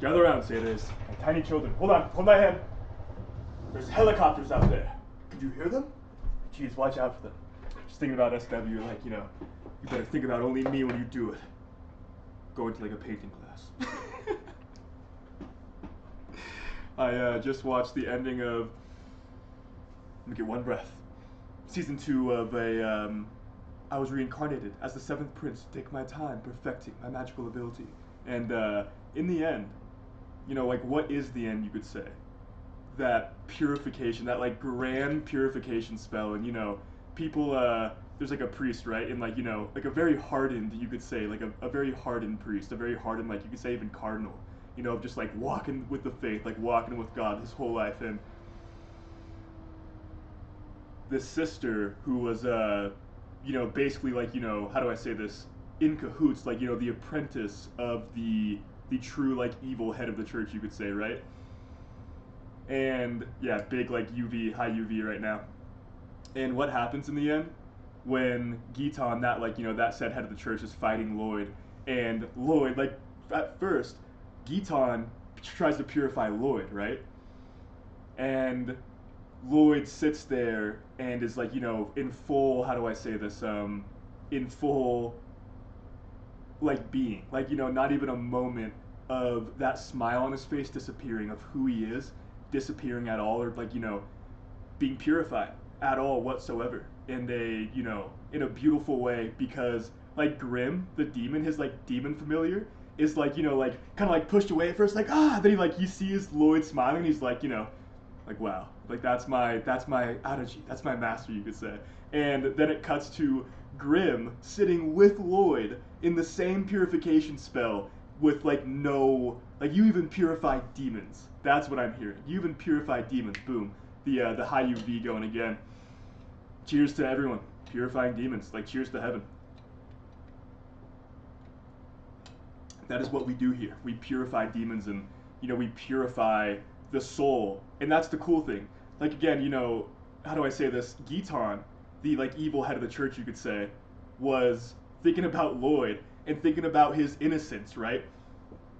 Gather around, satyrs, and tiny children. Hold on, hold my hand. There's helicopters out there. Could you hear them? Jeez, watch out for them. Just thinking about SW, like, you better think about only me when you do it. Go into like a painting class. I just watched the ending of, let me get one breath, season 2 of I was reincarnated as the 7th prince to take my time perfecting my magical ability. And in the end, like what is the end, you could say? That purification, that like grand purification spell. And people, there's like a priest, right? And like, like a very hardened, you could say, like a very hardened priest, a very hardened, like you could say even cardinal, of just like walking with the faith, like walking with God his whole life. And this sister who was, basically like, how do I say this? In cahoots, like, the apprentice of the true like evil head of the church, you could say, right? And yeah, big like high UV right now. And what happens in the end when Giton, that like, that said head of the church, is fighting Lloyd, and Lloyd, like at first, Giton tries to purify Lloyd, right? And Lloyd sits there and is like, in full, how do I say this, in full like being, like, not even a moment of that smile on his face disappearing, of who he is disappearing at all, or like, being purified at all whatsoever, in a beautiful way, because like Grim, the demon, his like demon familiar, is like, like kind of like pushed away at first, like then he sees Lloyd smiling, and he's like, like wow, like that's my Adachi, that's my master, you could say. And then it cuts to Grim sitting with Lloyd in the same purification spell, with like no, like you even purify demons. That's what I'm hearing. You even purify demons. Boom. The high UV going again. Cheers to everyone purifying demons. Like cheers to heaven. That is what we do here. We purify demons, and we purify the soul. And that's the cool thing. Like again, how do I say this? Giton, the like evil head of the church, you could say, was thinking about Lloyd and thinking about his innocence, right?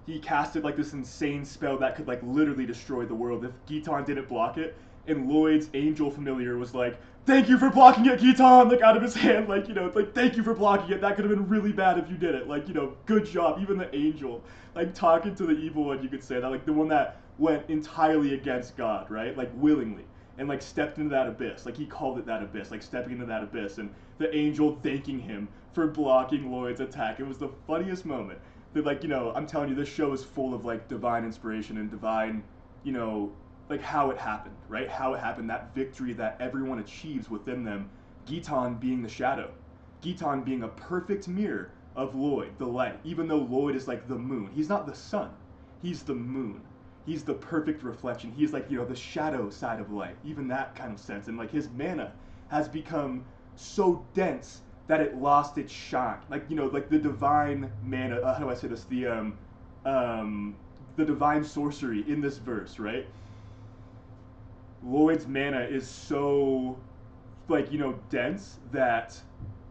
He casted like this insane spell that could like literally destroy the world if Giton didn't block it. And Lloyd's angel familiar was like, "Thank you for blocking it, Giton!" Like out of his hand, like, like, "Thank you for blocking it. That could have been really bad if you did it. Like, good job." Even the angel, like talking to the evil one, you could say that, like the one that went entirely against God, right? Like willingly. And like stepped into that abyss. Like he called it that abyss, like stepping into that abyss. And the angel thanking him for blocking Lloyd's attack. It was the funniest moment. That like, I'm telling you, this show is full of like divine inspiration and divine, like how it happened, right? How it happened, that victory that everyone achieves within them. Giton being the shadow. Giton being a perfect mirror of Lloyd, the light. Even though Lloyd is like the moon. He's not the sun. He's the moon. He's the perfect reflection. He's like, the shadow side of light. Even that kind of sense. And like his mana has become so dense that it lost its shine. Like, like the divine mana, how do I say this? The divine sorcery in this verse, right? Lloyd's mana is so, like, dense that,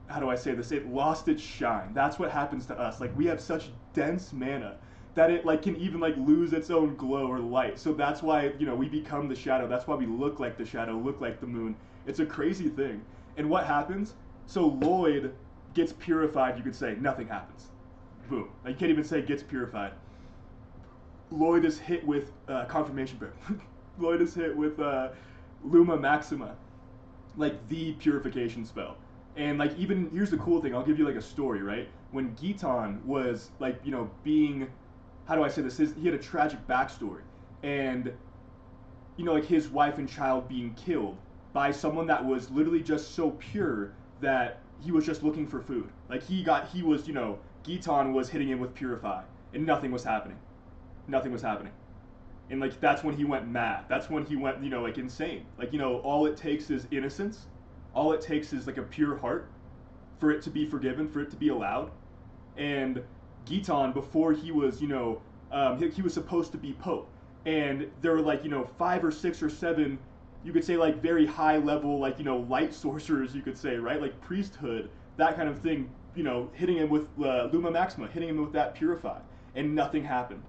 how do I say this? It lost its shine. That's what happens to us. Like, we have such dense mana that it, like, can even, like, lose its own glow or light. So that's why, we become the shadow. That's why we look like the shadow, look like the moon. It's a crazy thing. And what happens? So Lloyd gets purified, you could say. Nothing happens. Boom. Like, you can't even say gets purified. Lloyd is hit with confirmation prayer. Lloyd is hit with Luma Maxima, like the purification spell. And like even, here's the cool thing, I'll give you like a story, right? When Giton was like, being, how do I say this? He had a tragic backstory. And, like his wife and child being killed by someone that was literally just so pure that he was just looking for food. Like Giton was hitting him with Purify, and nothing was happening. Nothing was happening. And like that's when he went mad. That's when he went, like insane. Like, all it takes is innocence. All it takes is like a pure heart for it to be forgiven, for it to be allowed. And Giton, before he was, he was supposed to be Pope. And there were like, 5 or 6 or 7, you could say like very high level, like, light sorcerers, you could say, right? Like priesthood, that kind of thing, hitting him with Luma Maxima, hitting him with that Purify. And nothing happened.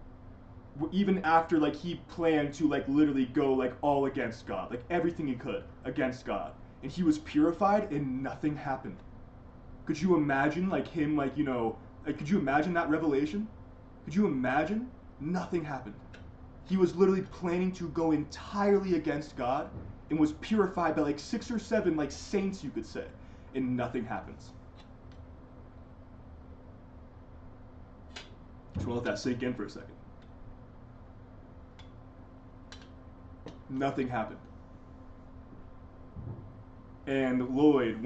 even after like he planned to like literally go like all against God, like everything he could against God, and he was purified and nothing happened. Could you imagine like him like like could you imagine that revelation? Could you imagine? Nothing happened. He was literally planning to go entirely against God and was purified by like 6 or 7 like saints, you could say, and nothing happens. Just want to let that sink in for a second. Nothing happened. And Lloyd,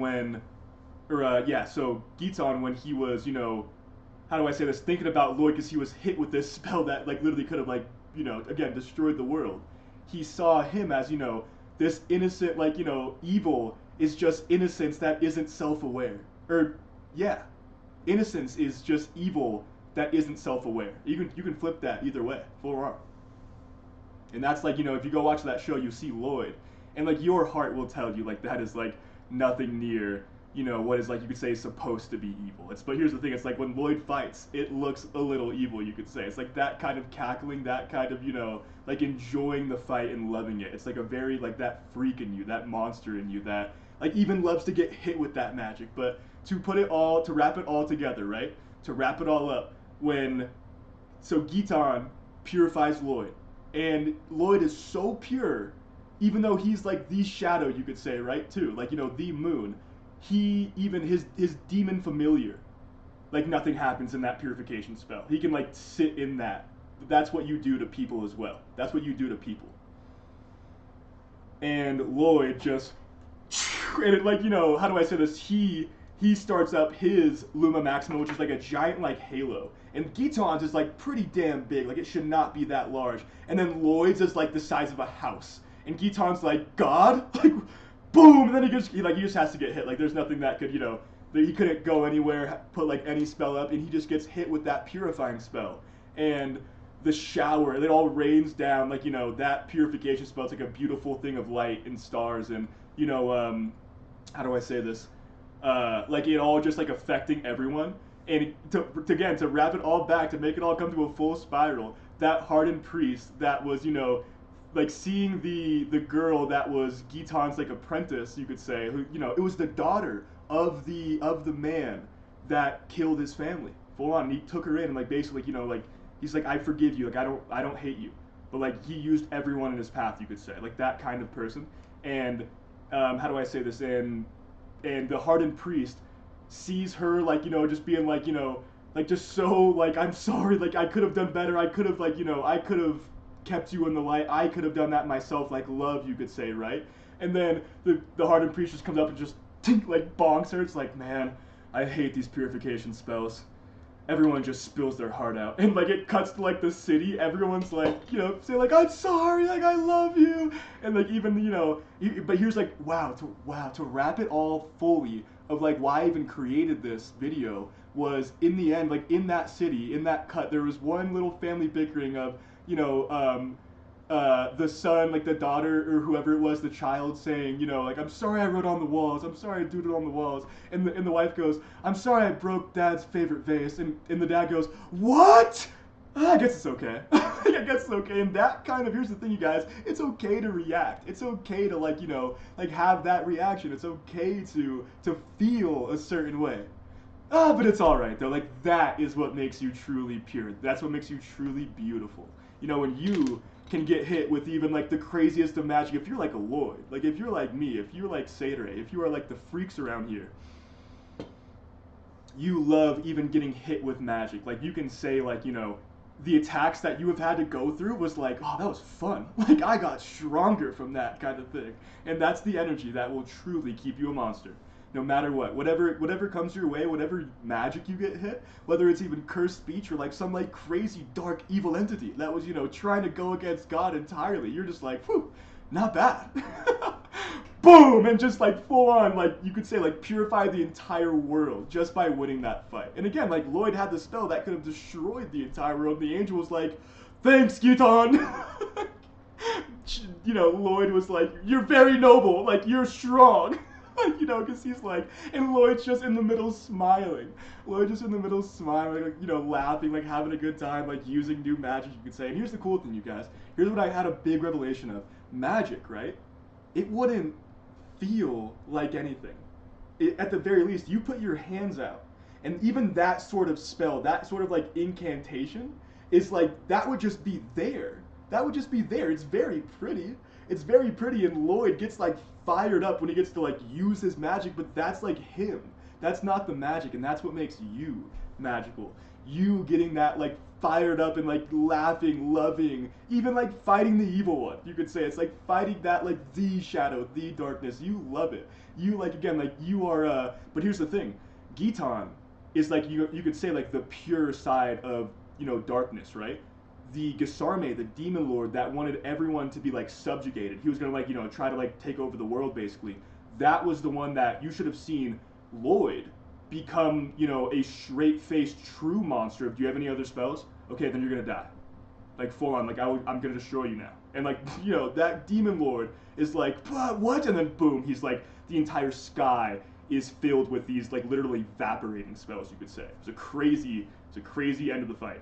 so Giton, when he was, how do I say this, thinking about Lloyd because he was hit with this spell that like literally could have like, again, destroyed the world. He saw him as, this innocent, like, evil is just innocence that isn't self-aware. Or, yeah, innocence is just evil that isn't self-aware. You can flip that either way, full on. And that's like, if you go watch that show, you see Lloyd, and like your heart will tell you like that is like nothing near, what is like you could say is supposed to be evil. But here's the thing, it's like when Lloyd fights, it looks a little evil, you could say. It's like that kind of cackling, that kind of, like enjoying the fight and loving it. It's like a very like that freak in you, that monster in you that like even loves to get hit with that magic. But to wrap it all together, right? To wrap it all up, so Giton purifies Lloyd, and Lloyd is so pure, even though he's like the shadow, you could say, right, too, like, the moon, his demon familiar, like nothing happens in that purification spell. He can like sit in that. That's what you do to people as well. That's what you do to people. And Lloyd just, and it, like, how do I say this, he starts up his Luma Maxima, which is like a giant like halo. And Giton's is like pretty damn big, like it should not be that large. And then Lloyd's is like the size of a house. And Giton's like, God? Like, boom! And then he just has to get hit. Like there's nothing that could, he couldn't go anywhere, put like any spell up, and he just gets hit with that purifying spell. And the shower, it all rains down, like, that purification spell, it's like a beautiful thing of light and stars and, how do I say this? Like it all just like affecting everyone. And to wrap it all back, to make it all come to a full spiral, that hardened priest that was, like seeing the girl that was Giton's like apprentice, you could say, who, it was the daughter of the man that killed his family. Full on. And he took her in and like basically, like he's like, I forgive you, like I don't hate you. But like he used everyone in his path, you could say. Like that kind of person. And how do I say this? And the hardened priest sees her like, just being like, like just so like, I'm sorry, like I could have done better. I could have like, I could have kept you in the light. I could have done that myself, like love, you could say, right? And then the hardened priest just comes up and just like bonks her. It's like, man, I hate these purification spells. Everyone just spills their heart out, and like it cuts to like the city. Everyone's like, say like, I'm sorry, like I love you, and like even but here's like, wow, to wrap it all fully of like why I even created this video was in the end, like in that city, in that cut, there was one little family bickering of the son, like the daughter or whoever it was, the child saying, like, I'm sorry I wrote on the walls, I'm sorry I doodled on the walls, and the wife goes, I'm sorry I broke dad's favorite vase, and the dad goes, what? I guess it's okay. I guess it's okay. And that kind of, here's the thing, you guys, it's okay to react. It's okay to like, like have that reaction. It's okay to feel a certain way. But it's all right though. Like that is what makes you truly pure. That's what makes you truly beautiful. When you can get hit with even like the craziest of magic. If you're like a Lloyd, like if you're like me, if you're like Sadere, if you are like the freaks around here, you love even getting hit with magic. Like you can say like, the attacks that you have had to go through was like, oh, that was fun. Like I got stronger from that kind of thing. And that's the energy that will truly keep you a monster. No matter what, whatever comes your way, whatever magic you get hit, whether it's even cursed speech or like some like crazy dark evil entity that was, trying to go against God entirely, you're just like, whew, not bad. Boom, and just like full on, like you could say like purify the entire world just by winning that fight. And again, like Lloyd had the spell that could have destroyed the entire world. The angel was like, thanks, Giton. Lloyd was like, you're very noble, like you're strong. You know, because he's like, and Lloyd's just in the middle smiling. Lloyd's just in the middle smiling, like, you know, laughing, like having a good time, like using new magic, you could say. And here's the cool thing, you guys. Here's what I had a big revelation of. Magic, right? It wouldn't feel like anything. At the very least, you put your hands out, and even that sort of spell, that sort of like incantation, is like, that would just be there. That would just be there. It's very pretty. It's very pretty, and Lloyd gets like fired up when he gets to like use his magic, but that's like him. That's not the magic, and that's what makes you magical. You getting that like fired up and like laughing, loving, even like fighting the evil one. You could say it's like fighting that like the shadow, the darkness. You love it. You like, again, like you are. But here's the thing, Gitan is like, you could say like the pure side of, you know, darkness, right? The Gesarme, the demon lord that wanted everyone to be like subjugated. He was gonna like, you know, try to like take over the world basically. That was the one that you should have seen Lloyd become, you know, a straight-faced true monster. Do you have any other spells? Okay, then you're gonna die. Like full on, like I'm gonna destroy you now. And like, you know, that demon lord is like, what? And then boom, he's like, the entire sky is filled with these like literally evaporating spells, you could say. It's a crazy end of the fight.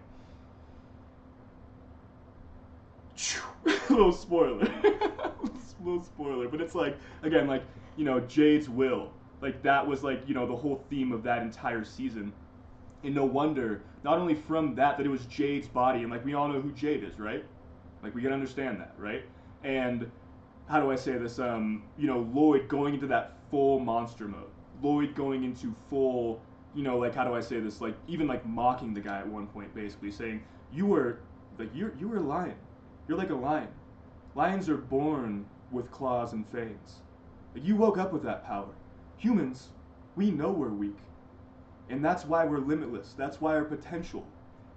Little spoiler. Little spoiler. But it's like, again, like, you know, Jade's will. Like, that was like, you know, the whole theme of that entire season. And no wonder, not only from that it was Jade's body, and like, we all know who Jade is, right? Like, we can understand that, right? And how do I say this? You know, Lloyd going into that full monster mode. Lloyd going into full, you know, like, how do I say this? Like, even like mocking the guy at one point, basically saying, you were a lion. You're like a lion. Lions are born with claws and fangs. Like, you woke up with that power. Humans, we know we're weak. And that's why we're limitless. That's why our potential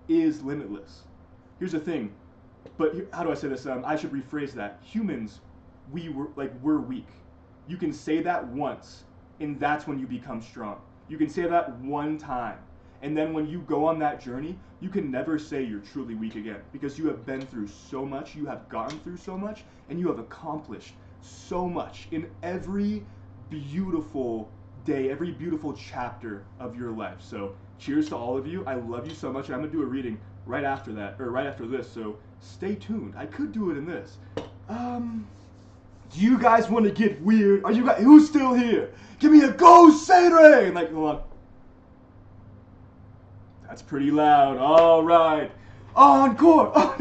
is limitless. Here's the thing, but how do I say this? I should rephrase that. Humans, we're weak. You can say that once, and that's when you become strong. You can say that one time, and then when you go on that journey, you can never say you're truly weak again, because you have been through so much, you have gone through so much, and you have accomplished so much in every beautiful day, every beautiful chapter of your life. So cheers to all of you. I love you so much. I'm gonna do a reading right after that, or right after this, so stay tuned. I could do it in this. Do you guys want to get weird? Are you guys, who's still here? Give me a go, Sadre! Like, hold on. That's pretty loud. All right. Encore.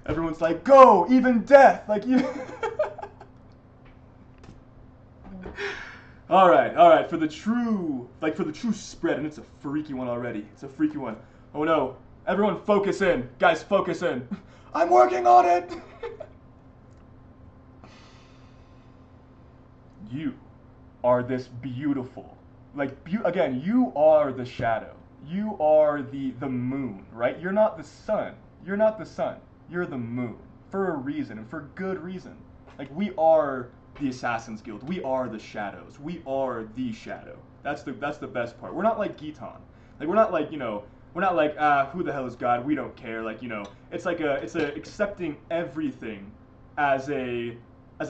Everyone's like, go, even death. Like, you. All right. For the true spread, and it's a freaky one already. It's a freaky one. Oh no. Everyone focus in. Guys, focus in. I'm working on it. You are this beautiful, like, again, you are the shadow. You are the moon, right? You're not the sun. You're not the sun. You're the moon, for a reason, and for good reason. Like, we are the Assassin's Guild. We are the shadows. We are the shadow. That's the best part. We're not like Gitan. Like, we're not like, you know, we're not like, who the hell is God? We don't care. Like, you know, it's a accepting everything as a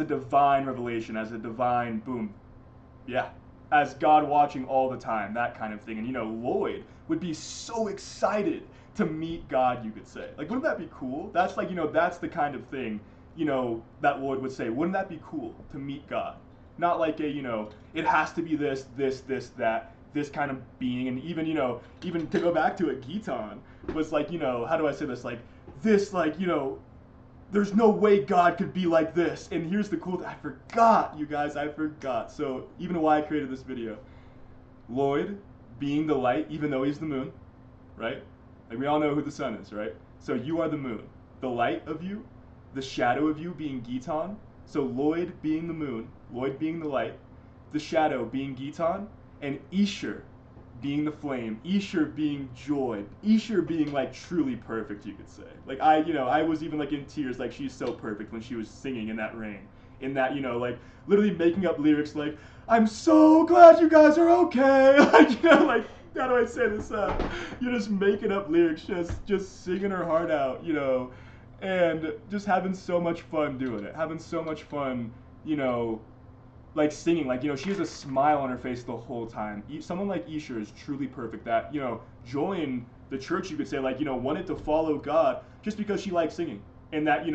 divine revelation, as a divine boom. Yeah. As God watching all the time, that kind of thing. And, you know, Lloyd would be so excited to meet God, you could say. Like, wouldn't that be cool? That's like, you know, that's the kind of thing, you know, that Lloyd would say. Wouldn't that be cool to meet God? Not like a, you know, it has to be this, that, this kind of being. And even, you know, even to go back to it, Gitan was like, you know, how do I say this? Like, this, like, you know, there's no way God could be like this. And here's the cool thing. I forgot, you guys. I forgot. So even why I created this video. Lloyd being the light, even though he's the moon, right? Like, we all know who the sun is, right? So you are the moon. The light of you, the shadow of you being Gitan. So Lloyd being the moon, Lloyd being the light, the shadow being Gitan, and Isher being the flame, Isher being joy, Isher being like truly perfect, you could say. Like, I was even like in tears, like, she's so perfect when she was singing in that rain, in that, you know, like literally making up lyrics like, I'm so glad you guys are okay. Like, you know, like, how do I say this? You're just making up lyrics, just singing her heart out, you know, and just having so much fun doing it, having so much fun, you know, like singing, like, she has a smile on her face the whole time. Someone like Isha is truly perfect, that, joined the church, you could say, like, wanted to follow God just because she liked singing, and that,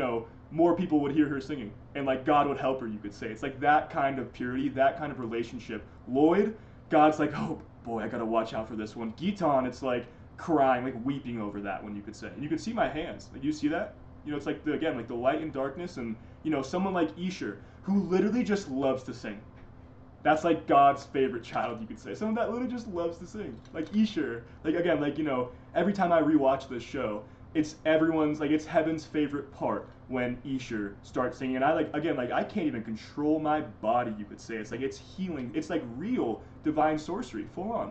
more people would hear her singing, and like God would help her, you could say. It's like that kind of purity, that kind of relationship. Lloyd, God's like, oh boy, I gotta watch out for this one. Gitan, it's like crying, like weeping over that one, you could say. And you can see my hands. Like, you see that? It's like again, like the light and darkness, and someone like Isha, who literally just loves to sing. That's like God's favorite child, you could say. Someone that literally just loves to sing. Like Isha, like again, like every time I rewatch this show, it's it's heaven's favorite part when Isha starts singing. And I I can't even control my body, you could say. It's like it's healing. It's like real divine sorcery, full on.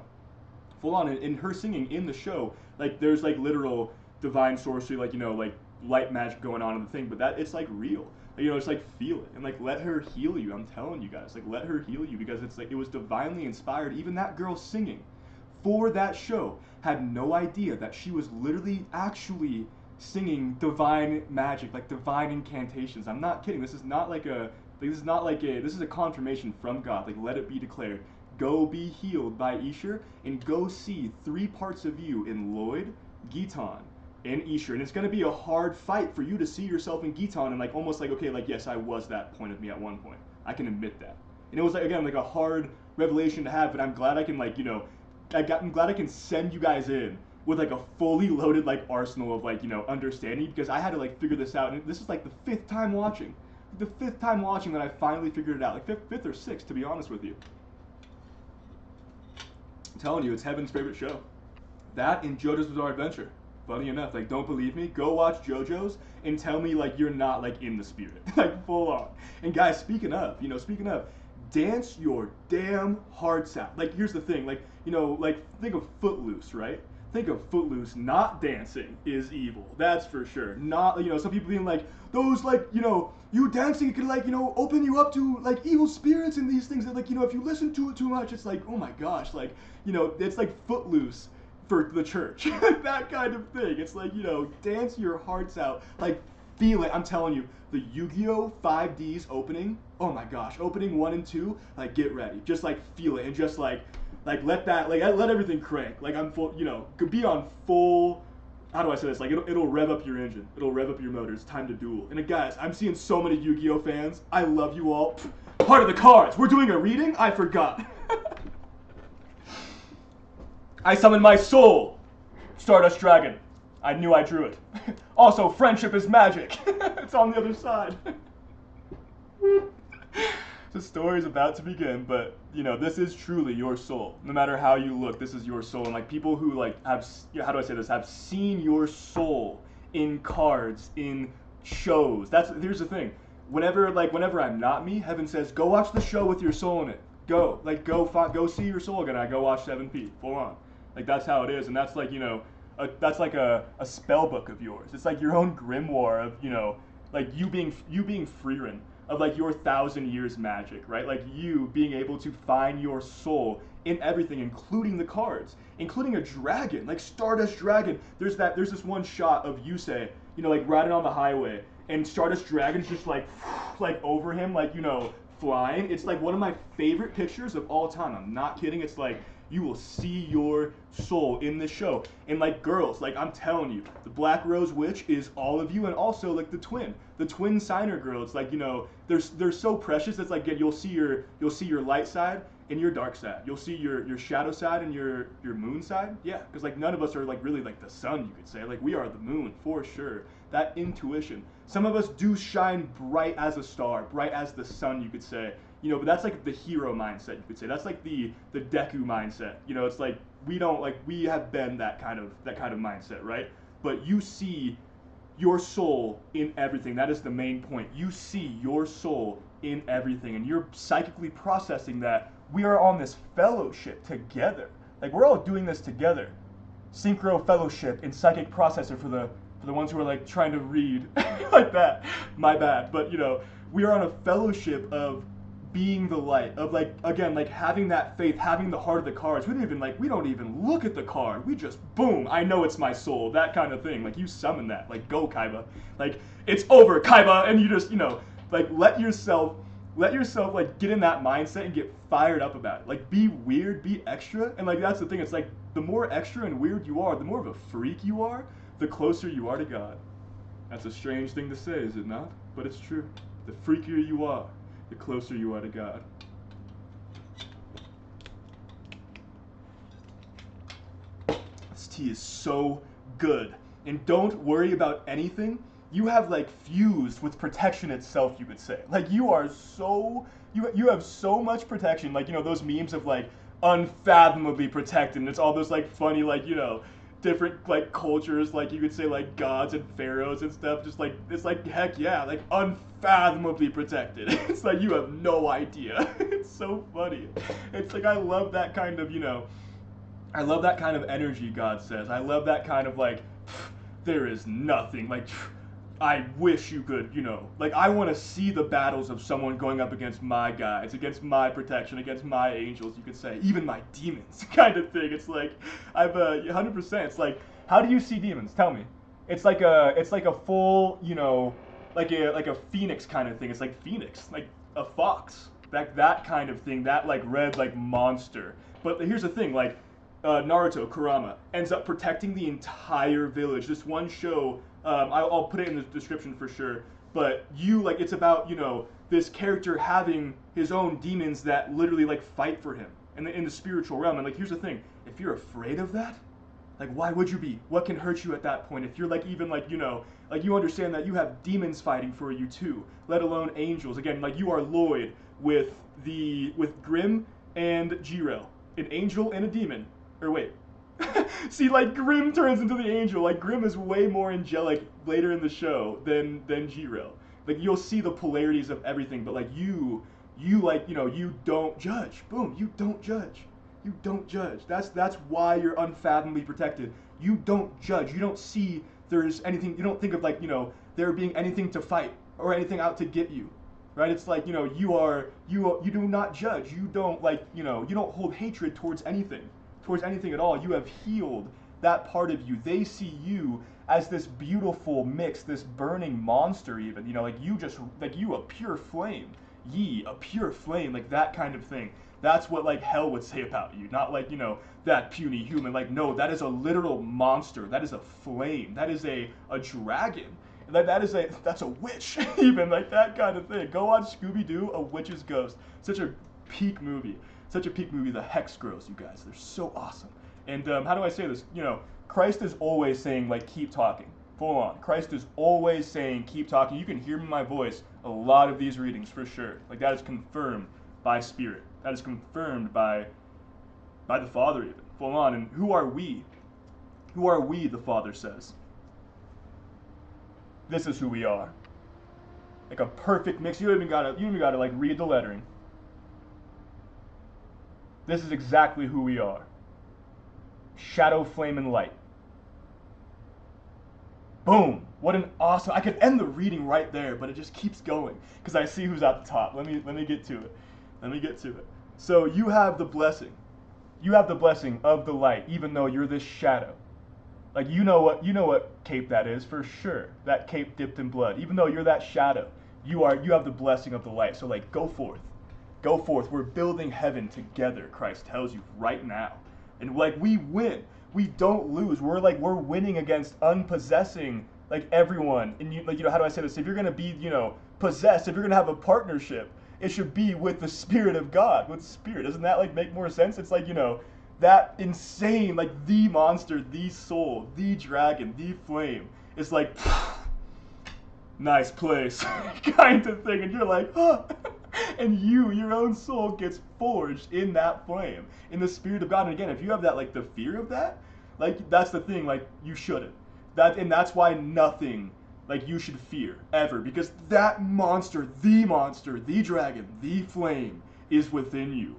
Full on. In her singing in the show, like there's like literal divine sorcery, like like light magic going on in the thing, but that it's like real. It's like feel it and like let her heal you. I'm telling you guys, like let her heal you, because it's like it was divinely inspired. Even that girl singing for that show had no idea that she was literally actually singing divine magic, like divine incantations. I'm not kidding. This is not like this is a confirmation from God. Like, let it be declared. Go be healed by Isha, and go see 3 parts of you in Lloyd, Gitan, and Isha. And it's going to be a hard fight for you to see yourself in Gitan and like almost like, okay, like yes, I was that point of me at one point. I can admit that. And it was like, again, like a hard revelation to have, but I'm glad I can like, I'm glad I can send you guys in with like a fully loaded like arsenal of like, understanding, because I had to like figure this out. And this is like the 5th time watching. The 5th time watching that I finally figured it out. Like 5th or 6th, to be honest with you. I'm telling you, it's heaven's favorite show. That and JoJo's Bizarre Adventure. Funny enough, like, don't believe me? Go watch JoJo's and tell me like you're not like in the spirit, like full on. And guys, speaking of, dance your damn hearts out. Like, here's the thing, like, like think of Footloose, right? Think of Footloose. Not dancing is evil. That's for sure. Not, some people being like, those like, you dancing can like, open you up to like evil spirits and these things that like, if you listen to it too much, it's like, oh my gosh, like, it's like Footloose for the church. That kind of thing. It's like, dance your hearts out. Like, feel it. I'm telling you, the Yu-Gi-Oh! 5Ds opening, oh my gosh, opening 1 and 2, like, get ready. Just like feel it and just like let that, like, let everything crank. Like, I'm full, could be on full, how do I say this? Like, it'll rev up your engine. It'll rev up your motor. It's time to duel. And guys, I'm seeing so many Yu-Gi-Oh! Fans. I love you all. Part of the cards. We're doing a reading? I forgot. I summon my soul, Stardust Dragon. I knew I drew it. Also, friendship is magic. It's on the other side. The story's about to begin, but this is truly your soul. No matter how you look, this is your soul. And like people who like have, how do I say this? Have seen your soul in cards, in shows. Here's the thing. Whenever I'm not me, heaven says, go watch the show with your soul in it. Go go see your soul again. I go watch 7P. Full on. Like, that's how it is, and that's like, that's like a spell book of yours. It's like your own grimoire of, like you being Frieren of like your 1,000 years magic, right? Like you being able to find your soul in everything, including the cards, including a dragon, like Stardust Dragon. There's this one shot of Yusei, like riding on the highway, and Stardust Dragon's just like over him, like, flying. It's like one of my favorite pictures of all time. I'm not kidding. It's like, you will see your soul in this show. And like girls, like I'm telling you, the Black Rose Witch is all of you, and also like the twin signer girl. It's like, they're so precious. It's like you'll see your light side and your dark side. You'll see your shadow side and your moon side. Yeah, because like none of us are like really like the sun, you could say. Like we are the moon for sure. That intuition. Some of us do shine bright as a star, bright as the sun, you could say. But that's like the hero mindset, you could say. That's like the Deku mindset. It's like we have been that kind of mindset, right? But you see your soul in everything. That is the main point. You see your soul in everything, and you're psychically processing that we are on this fellowship together. Like, we're all doing this together. Synchro fellowship in psychic processor for the ones who are like trying to read like that. My bad. But we are on a fellowship of being the light, of like, again, like having that faith, having the heart of the cards. We don't even look at the card. We just, boom, I know it's my soul, that kind of thing. Like, you summon that, like, go Kaiba. Like, it's over, Kaiba, and you just, like, let yourself Let yourself like get in that mindset and get fired up about it. Like be weird, be extra, and like that's the thing. It's like the more extra and weird you are, the more of a freak you are, the closer you are to God. That's a strange thing to say, is it not? But it's true. The freakier you are, the closer you are to God. This tea is so good. And don't worry about anything. You have like fused with protection itself, you could say. Like you are so you have so much protection. Like, you know, those memes of like unfathomably protected, and it's all those like funny, like, you know, different like cultures, like you could say like gods and pharaohs and stuff, just like it's like heck yeah, like unfathomably protected. It's like you have no idea. It's so funny. It's like I love that kind of, you know, I love that kind of energy, God says. I love that kind of like there is nothing like I wish you could, you know, like I want to see the battles of someone going up against my guys, against my protection, against my angels, you could say, even my demons, kind of thing. It's like I've 100%. It's like, how do you see demons? Tell me. It's like a full, you know, like a phoenix kind of thing. It's like phoenix, like a fox, that kind of thing. That like red like monster. But here's the thing, like Naruto, Kurama, ends up protecting the entire village. This one show, I'll put it in the description for sure, but like, it's about, you know, this character having his own demons that literally, like, fight for him in the spiritual realm. And, like, here's the thing, if you're afraid of that, like, why would you be? What can hurt you at that point? If you're, like, even, like, you know, like, you understand that you have demons fighting for you, too, let alone angels. Again, like, you are Lloyd with Grimm and Jiro, an angel and a demon. Or wait. See, like, Grimm turns into the angel. Like, Grimm is way more angelic later in the show than Jiro. Like, you'll see the polarities of everything, but, like, you like, you know, you don't judge. Boom, you don't judge. You don't judge. That's why you're unfathomably protected. You don't judge. You don't see there's anything, you don't think of, like, you know, there being anything to fight or anything out to get you. Right? It's like, you know, you do not judge. You don't, like, you know, you don't hold hatred towards anything at all. You have healed that part of you. They see you as this beautiful mix, this burning monster even, you know, like you just, like you a pure flame, ye a pure flame, like that kind of thing. That's what like hell would say about you, not like, you know, that puny human. Like, no, that is a literal monster. That is a flame. That is a dragon. That's a witch, even, like that kind of thing. Go on Scooby-Doo, A Witch's Ghost. Such a peak movie. The Hex Girls, you guys. They're so awesome. And how do I say this? You know, Christ is always saying, like, keep talking. Full on. Christ is always saying, keep talking. You can hear me in my voice a lot of these readings for sure. Like, that is confirmed by Spirit. That is confirmed by the Father even. Full on. And who are we? Who are we, the Father says? This is who we are. Like a perfect mix. You even gotta like read the lettering. This is exactly who we are. Shadow, flame, and light. Boom. What an awesome... I could end the reading right there, but it just keeps going because I see who's at the top. Let me get to it. So you have the blessing. You have the blessing of the light, even though you're this shadow. Like, you know what cape that is for sure. That cape dipped in blood. Even though you're that shadow, you have the blessing of the light. So, like, go forth. Go forth. We're building heaven together, Christ tells you right now. And, like, we win. We don't lose. We're winning against unpossessing, like, everyone. And, you, like, you know, how do I say this? If you're going to be, you know, possessed, if you're going to have a partnership, it should be with the Spirit of God, with Spirit. Doesn't that, like, make more sense? It's like, you know, that insane, like, the monster, the soul, the dragon, the flame. It's like, nice place, kind of thing. And you're like, huh. And your own soul gets forged in that flame, in the Spirit of God. And again, if you have that, like, the fear of that, like, that's the thing, like, you shouldn't. And that's why nothing, like, you should fear, ever. Because that monster, the dragon, the flame, is within you.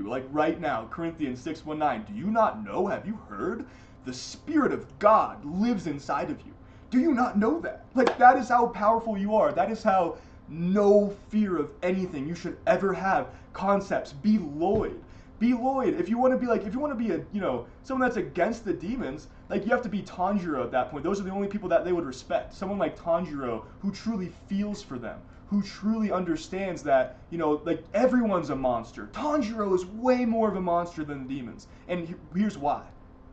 Like, right now, Corinthians 6:19. Do you not know? Have you heard? The Spirit of God lives inside of you. Do you not know that? Like, that is how powerful you are. That is how no fear of anything you should ever have. Concepts. Be Lloyd. Be Lloyd. If you want to be a, you know, someone that's against the demons, like, you have to be Tanjiro at that point. Those are the only people that they would respect. Someone like Tanjiro who truly feels for them, who truly understands that, you know, like everyone's a monster. Tanjiro is way more of a monster than demons. And here's why.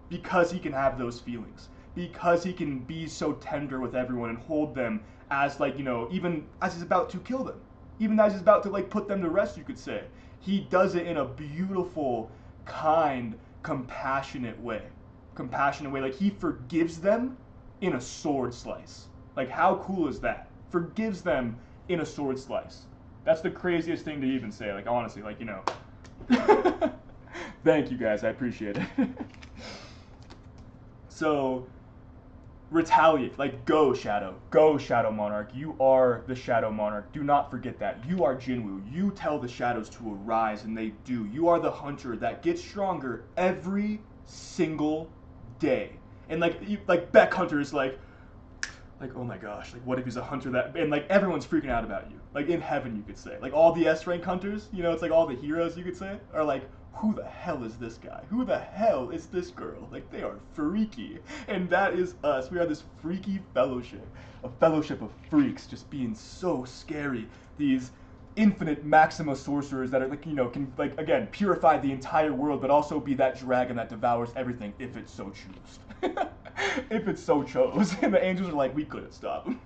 Because he can have those feelings. Because he can be so tender with everyone and hold them as, like, you know, even as he's about to kill them. Even as he's about to, like, put them to rest, you could say. He does it in a beautiful, kind, compassionate way. Like, he forgives them in a sword slice. Like, how cool is that? Forgives them in a sword slice. That's the craziest thing to even say. Like, honestly, like, you know. Thank you guys, I appreciate it. So, retaliate. Like, go Shadow Monarch. You are the Shadow Monarch. Do not forget that. You are Jinwoo. You tell the shadows to arise, and they do. You are the hunter that gets stronger every single day. And like Beck Hunter is like, oh my gosh, like what if he's a hunter that, and like everyone's freaking out about you. Like in heaven, you could say. Like all the S rank hunters, you know, it's like all the heroes, you could say, are like, who the hell is this guy? Who the hell is this girl? Like, they are freaky. And that is us. We are this freaky fellowship. A fellowship of freaks just being so scary. These infinite Maxima sorcerers that are, like, you know, can, like, again, purify the entire world, but also be that dragon that devours everything if it so chooses. If it so chose. And the angels are like, we couldn't stop him.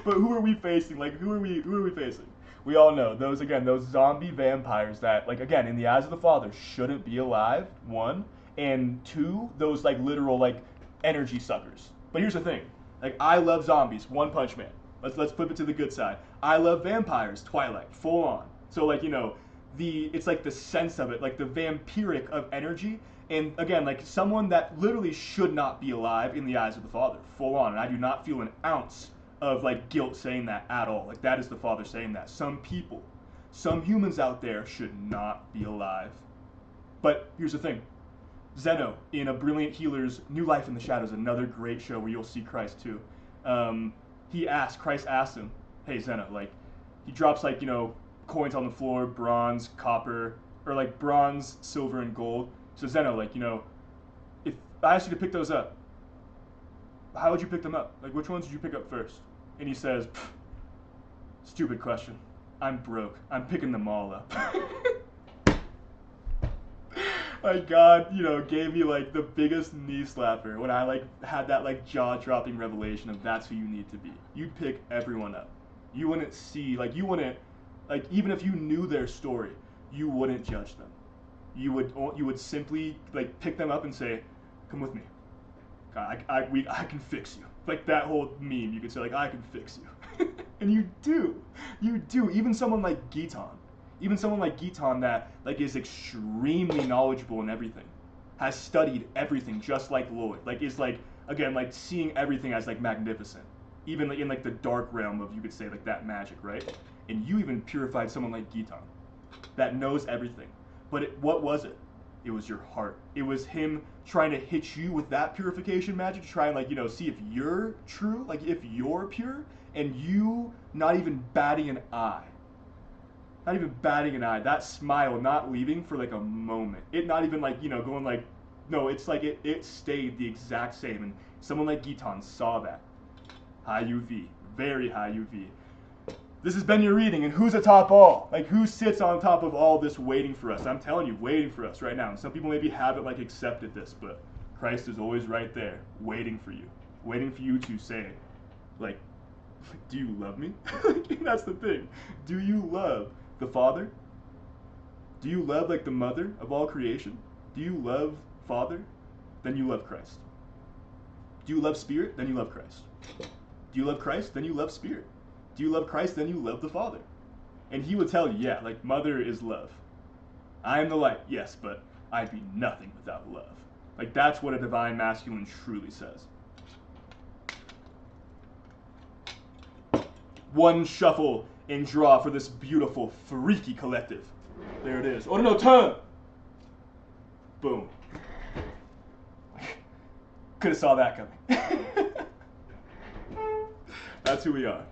But who are we facing? Like, who are we facing? We all know those zombie vampires that, like, again, in the eyes of the Father, shouldn't be alive, one, and two, those, like, literal, like, energy suckers. But here's the thing, like, I love zombies, One Punch Man. Let's flip it to the good side. I love vampires, Twilight, full on. So, like, you know, it's like the sense of it, like the vampiric of energy, and again, like someone that literally should not be alive in the eyes of the Father, full on. And I do not feel an ounce of like guilt saying that at all. Like that is the Father saying that. Some people, some humans out there should not be alive. But here's the thing. Zeno in A Brilliant Healer's New Life in the Shadows, another great show where you'll see Christ too. Christ asked him, hey Zeno, like, he drops like, you know, coins on the floor, bronze, copper, or like bronze, silver, and gold. So Zeno, like, you know, if I asked you to pick those up, how would you pick them up? Like, which ones did you pick up first? And he says, stupid question. I'm broke. I'm picking them all up. Like, God, you know, gave me like the biggest knee slapper when I like had that like jaw-dropping revelation of that's who you need to be. You'd pick everyone up. You wouldn't see, like, you wouldn't, like, even if you knew their story, you wouldn't judge them. You would simply like pick them up and say, come with me. I can fix you. Like that whole meme, you could say like, I can fix you. And you do. Even someone like Giton that like is extremely knowledgeable in everything, has studied everything just like Lloyd, like is like, again, like seeing everything as like magnificent, even like in like the dark realm of, you could say, like that magic, right? And you even purified someone like Giton that knows everything. But what was it? It was your heart. It was him trying to hit you with that purification magic to try and, like, you know, see if you're true, like if you're pure, and you not even batting an eye. Not even batting an eye. That smile not leaving for like a moment. It not even like, you know, going like, no, it's like it stayed the exact same. And someone like Giton saw that. High UV. Very high UV. This has been your reading, and who's atop all? Like, who sits on top of all this waiting for us? I'm telling you, waiting for us right now. And some people maybe haven't, like, accepted this, but Christ is always right there, waiting for you to say, like, do you love me? That's the thing. Do you love the Father? Do you love, like, the mother of all creation? Do you love Father? Then you love Christ. Do you love Spirit? Then you love Christ. Do you love Christ? Then you love Spirit. Do you love Christ? Then you love the Father. And he would tell you, yeah, like, mother is love. I am the light, yes, but I'd be nothing without love. Like, that's what a divine masculine truly says. One shuffle and draw for this beautiful, freaky collective. There it is. Oh, no, turn! Boom. Could have saw that coming. That's who we are.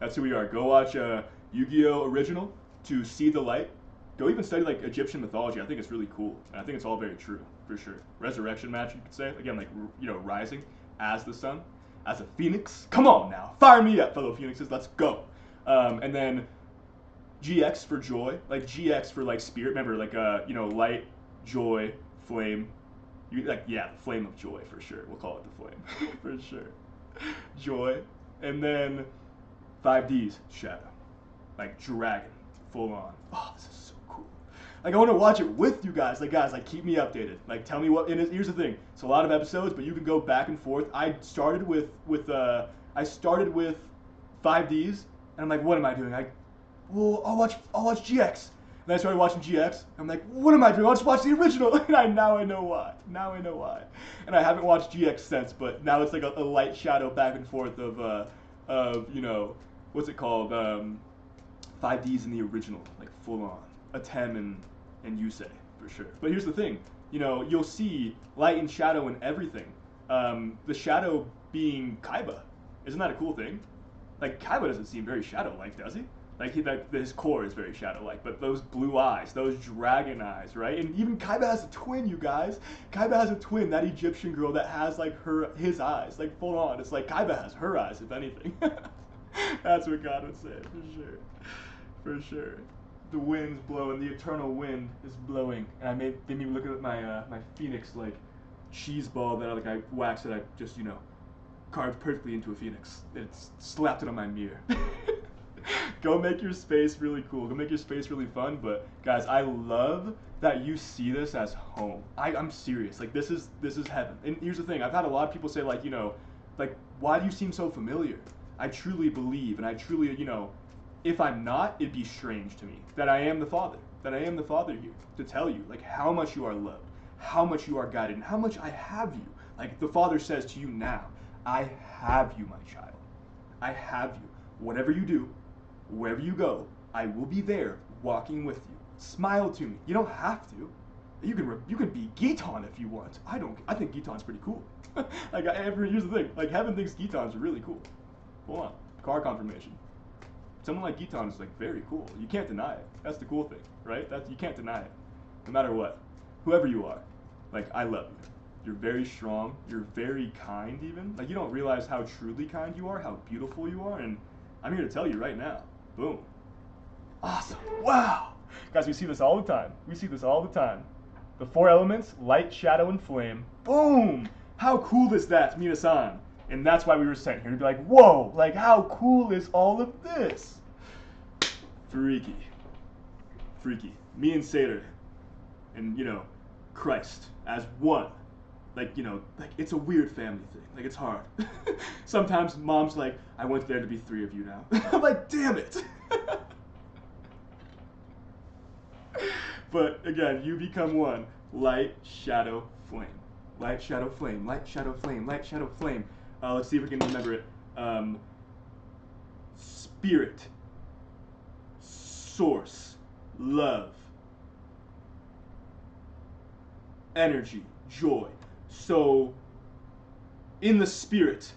That's who we are. Go watch Yu-Gi-Oh! Original to see the light. Go even study like Egyptian mythology. I think it's really cool. And I think it's all very true, for sure. Resurrection match, you could say. Again, like, you know, rising as the sun, as a phoenix. Come on now. Fire me up, fellow phoenixes. Let's go. And then GX for joy, like GX for like spirit. Remember, like light, joy, flame. You like yeah, the flame of joy for sure. We'll call it the flame for sure. Joy, and then 5Ds shadow, like dragon, full on. Oh, this is so cool. Like I want to watch it with you guys. Like guys, like keep me updated. Like tell me what. And here's the thing: it's a lot of episodes, but you can go back and forth. I started with 5Ds, and I'm like, what am I doing? Well, I'll watch GX. And I started watching GX. I'm like, what am I doing? I'll just watch the original. And now I know why. Now I know why. And I haven't watched GX since, but now it's like a light shadow back and forth of what's it called? 5Ds in the original, like full on. Atem and Yusei, for sure. But here's the thing. You'll see light and shadow in everything. The shadow being Kaiba. Isn't that a cool thing? Like, Kaiba doesn't seem very shadow-like, does he? Like, his core is very shadow-like, but those blue eyes, those dragon eyes, right? And even Kaiba has a twin, you guys. Kaiba has a twin, that Egyptian girl that has, like, his eyes, like, full on. It's like Kaiba has her eyes, if anything. That's what God would say, for sure. For sure. The wind's blowing, the eternal wind is blowing. And I made me look at my phoenix, like, cheese ball that I waxed that I just, carved perfectly into a phoenix. It's slapped it on my mirror. Go make your space really cool. Go make your space really fun. But guys, I love that you see this as home. I'm serious. Like this is heaven. And here's the thing. I've had a lot of people say like, like why do you seem so familiar? I truly believe, and I truly, if I'm not, it'd be strange to me that I am the Father. That I am the Father here to tell you like how much you are loved, how much you are guided, and how much I have you. Like the Father says to you now, I have you, my child. I have you. Whatever you do, wherever you go, I will be there, walking with you. Smile to me. You don't have to. You can be Giton if you want. I don't. I think Giton's pretty cool. Here's the thing. Like heaven thinks Giton's really cool. Hold on. Car confirmation. Someone like Giton is like very cool. You can't deny it. That's the cool thing, right? You can't deny it. No matter what, whoever you are, like I love you. You're very strong. You're very kind, even. Like you don't realize how truly kind you are, how beautiful you are, and I'm here to tell you right now. Boom. Awesome. Wow. Guys, we see this all the time. We see this all the time. The 4 elements, light, shadow, and flame. Boom. How cool is that, Mina-san? And that's why we were sent here to be like, whoa, like how cool is all of this? Freaky. Freaky. Me and Seder and, Christ as one. Like, like it's a weird family thing. Like it's hard. Sometimes mom's like, I want there to be 3 of you now. I'm like, damn it. But again, you become one. Light, shadow, flame. Light, shadow, flame. Light, shadow, flame. Light, shadow, flame. Let's see if we can remember it. Spirit. Source. Love. Energy. Joy. So, in the spirit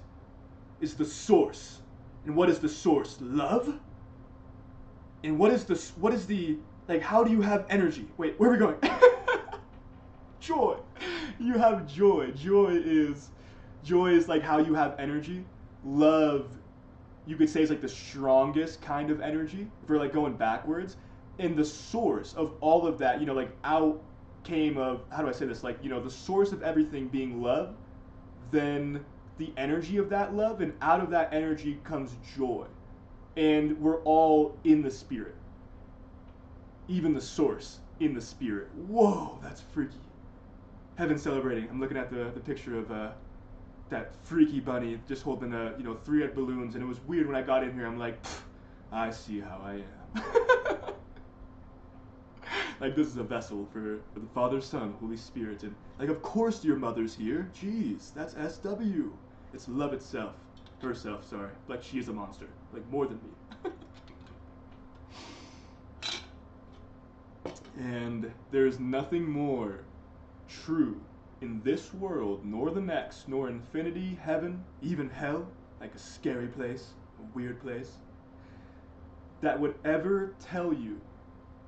is the source. And what is the source? Love? And what is the, like, how do you have energy? Wait, where are we going? Joy. You have joy. Joy is like how you have energy. Love, you could say, is like the strongest kind of energy. If we're like going backwards. And the source of all of that, like out came of, how do I say this? Like, the source of everything being love, then the energy of that love, and out of that energy comes joy. And we're all in the spirit. Even the source in the spirit. Whoa, that's freaky. Heaven celebrating. I'm looking at the picture of that freaky bunny just holding 3 red balloons, and it was weird when I got in here. I'm like, I see how I am. Like this is a vessel for the Father, Son, Holy Spirit, and like of course your mother's here. Jeez, that's SW. It's love itself. Herself, sorry. Like she is a monster. Like more than me. And there's nothing more true in this world, nor the next, nor infinity, heaven, even hell, like a scary place, a weird place, that would ever tell you,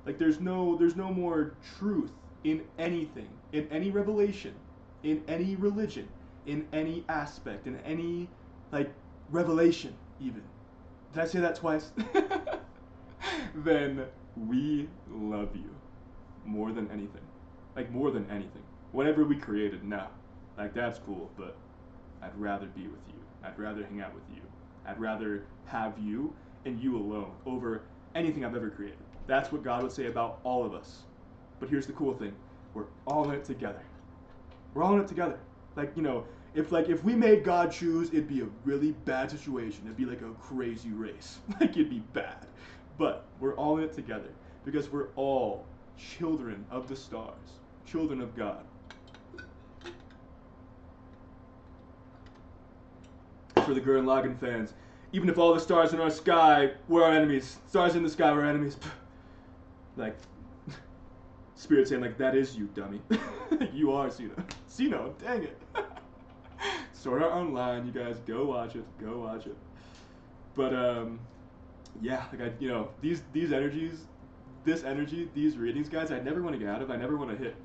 like there's no more truth in anything, in any revelation, in any religion, in any aspect, in any like revelation even, Did I say that twice? Then we love you more than anything. Like, more than anything. Whatever we created, no. Like, that's cool, but I'd rather be with you. I'd rather hang out with you. I'd rather have you and you alone over anything I've ever created. That's what God would say about all of us. But here's the cool thing. We're all in it together. We're all in it together. Like, if we made God choose, it'd be a really bad situation. It'd be like a crazy race. Like, it'd be bad. But we're all in it together because we're all children of the stars, children of God. For the Gurren Lagann fans, even if all the stars in our sky were our enemies, stars in the sky were our enemies. Like, Spirit saying, like, that is you, dummy. You are Sino. Sino, dang it. Sword Art Online, you guys, go watch it. Go watch it. But, yeah, like, these energies, this energy, these readings, guys, I never want to get out of. I never want to hit,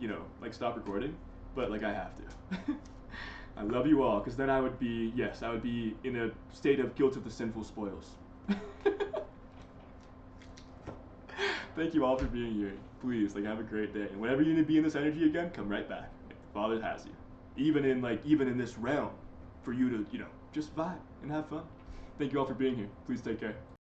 like, stop recording. But, like, I have to. I love you all, because then I would be in a state of guilt of the sinful spoils. Thank you all for being here. Please, like, have a great day. And whenever you need to be in this energy again, come right back. Like, the Father has you. Even in this realm, for you to, just vibe and have fun. Thank you all for being here. Please take care.